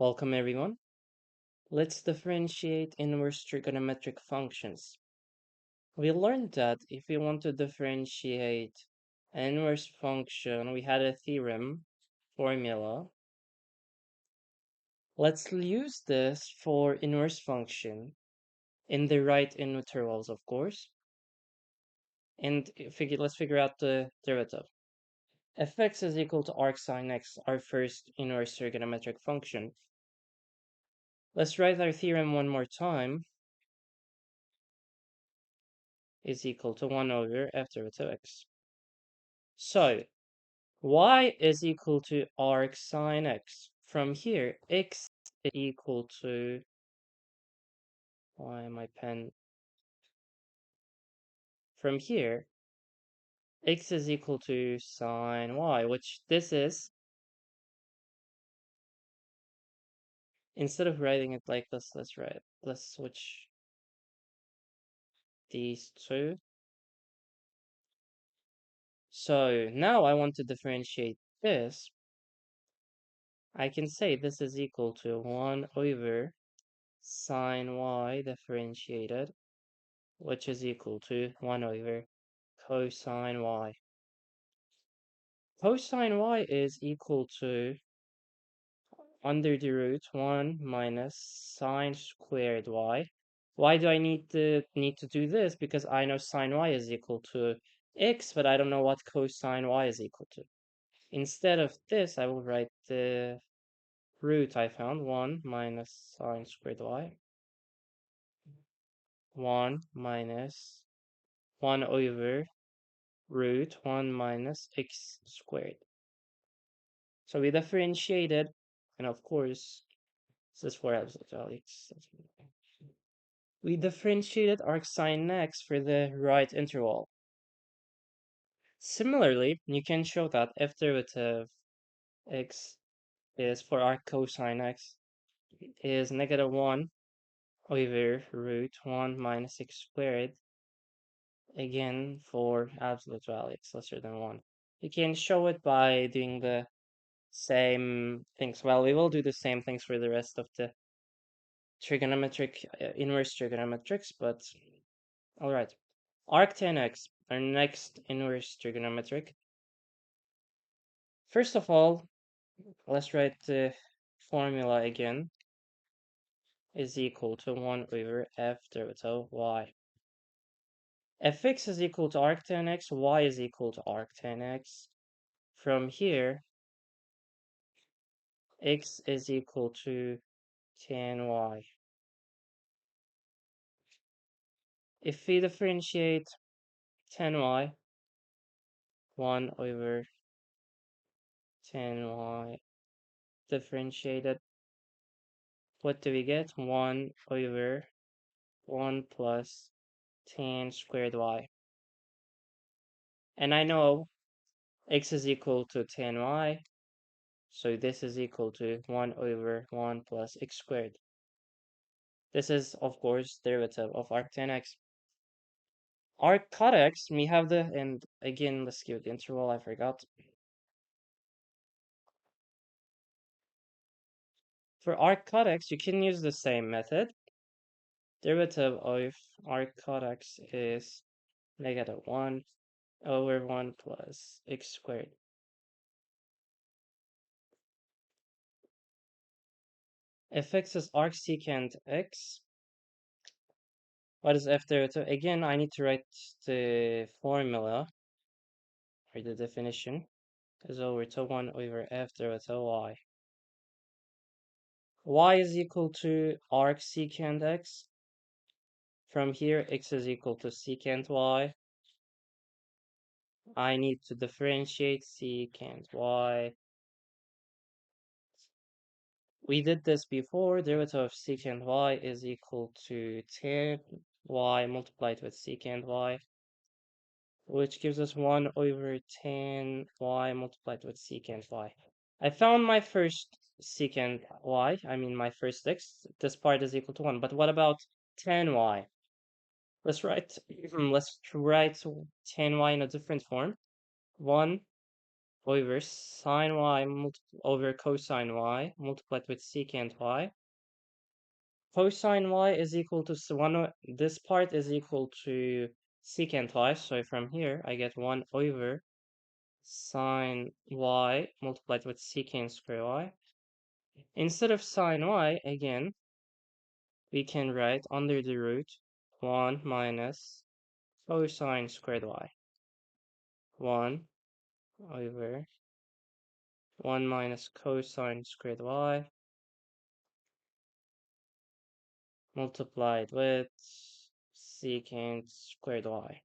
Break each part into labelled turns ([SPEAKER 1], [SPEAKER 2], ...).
[SPEAKER 1] Welcome everyone. Let's differentiate inverse trigonometric functions. We learned that if we want to differentiate an inverse function, we had a theorem formula. Let's use this for inverse function in the right intervals, of course. And let's figure out the derivative. Fx is equal to arc sine x, our first inverse trigonometric function. Let's write our theorem one more time. Is equal to 1 over f derivative x. So, y is equal to arc sine x. From here, x is equal to, why my pen? From here, x is equal to sine y, which this is, instead of writing it like this, let's switch these two. So now I want to differentiate this. I can say this is equal to 1 over sine y differentiated, which is equal to 1 over cosine y. Cosine y is equal to under the root 1 minus sine squared y. Why do I need to do this? Because I know sine y is equal to x, but I don't know what cosine y is equal to. Instead of this, I will write the root I found, 1 minus sine squared y. 1 minus 1 over root 1 minus x squared. So we differentiated, and of course, this is for absolute values. We differentiated arc sine x for the right interval. Similarly, you can show that f derivative x is for arc cosine x is negative 1 over root 1 minus x squared, again for absolute values lesser than 1. You can show it by doing the same things. Well, we will do the same things for the rest of the trigonometric, inverse trigonometrics, but all right. Arc 10x, our next inverse trigonometric. First of all, let's write the formula again. Is equal to 1 over f derivative y. Fx is equal to arc 10x, y is equal to arc 10x. From here, x is equal to 10y. If we differentiate 10y, 1 over 10y differentiated, what do we get? 1 over 1 plus 10 squared y. And I know x is equal to 10y, so this is equal to 1 over 1 plus x squared. This is, of course, derivative of arc 10x. Arc cot x, we have the, and again, let's give the interval, I forgot. For arc cot x, you can use the same method. Derivative of arc cot x is negative 1 over 1 plus x squared. Fx is arc secant x. What is f derivative? Again, I need to write the formula or the definition is over to 1 over f derivative y. Y is equal to arc secant x. From here, x is equal to secant y. I need to differentiate secant y. We did this before. Derivative of secant y is equal to 10y multiplied with secant y, which gives us 1 over 10y multiplied with secant y. I found my first secant y, I mean my first x. This part is equal to 1. But what about 10y? Let's write 10y in a different form. 1 over sine y over cosine y multiplied with secant y. Cosine y is equal to this part is equal to secant y, so from here I get 1 over sine y multiplied with secant square y. Instead of sine y, again, we can write under the root 1 minus cosine squared y. 1 over 1 minus cosine squared y multiplied with secant squared y.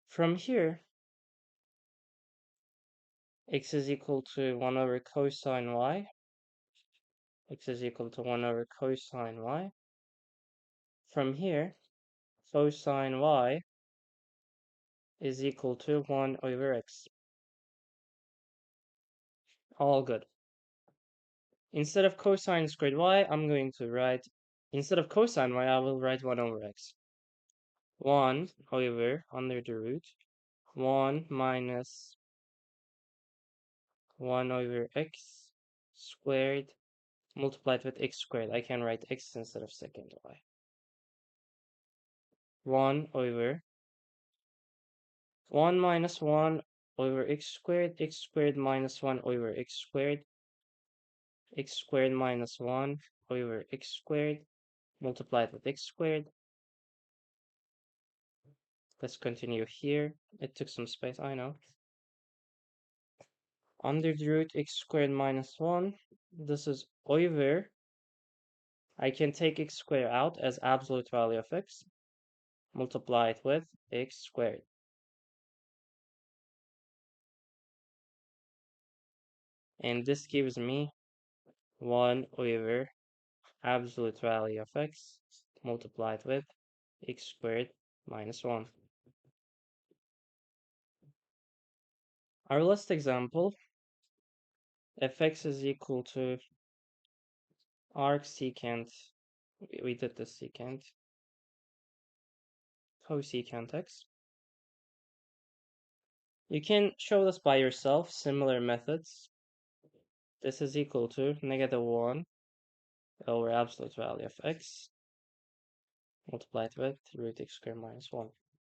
[SPEAKER 1] From here, x is equal to 1 over cosine y. X is equal to 1 over cosine y. From here, cosine y is equal to 1 over x. All good. Instead of cosine squared y, I'm going to write, instead of cosine y, I will write 1 over x. 1 over, under the root, 1 minus 1 over x squared multiplied with x squared. I can write x instead of secant y. 1 over 1 minus 1 over x squared minus 1 over x squared minus 1 over x squared multiplied with x squared. Let's continue here. It took some space, I know. Under the root x squared minus 1. This is over. I can take x squared out as absolute value of x. Multiply it with x squared. And this gives me 1 over absolute value of x multiplied with x squared minus 1. Our last example, if x is equal to arc secant, we did the secant, cosecant x. You can show this by yourself, similar methods. This is equal to negative 1 over absolute value of x multiplied with root x squared minus 1.